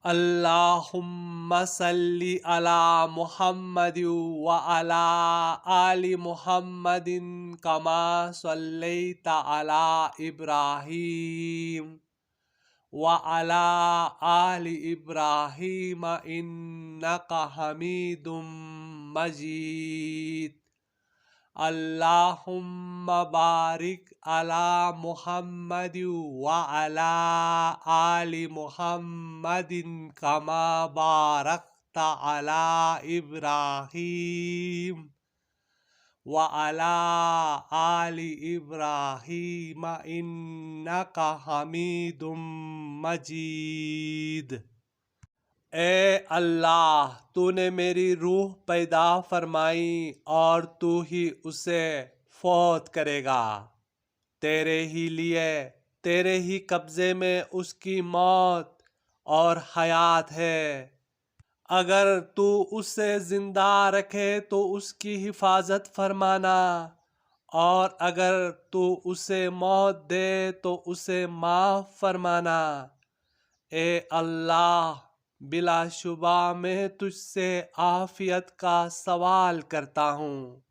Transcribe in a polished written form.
اللہم صلی علی محمد وعلی آل محمد کما صلیت علی ابراہیم وعلی آل ابراہیم انک حمید مجید۔ اللہم بارک علی محمد وعلی آل محمد کما بارکت علی ابراہیم وعلی آل ابراہیم انک حمید مجید۔ اے اللہ، تو نے میری روح پیدا فرمائی اور تو ہی اسے فوت کرے گا۔ تیرے ہی لیے، تیرے ہی قبضے میں اس کی موت اور حیات ہے۔ اگر تو اسے زندہ رکھے تو اس کی حفاظت فرمانا، اور اگر تو اسے موت دے تو اسے معاف فرمانا۔ اے اللہ، بلا شبہ میں تجھ سے عافیت کا سوال کرتا ہوں۔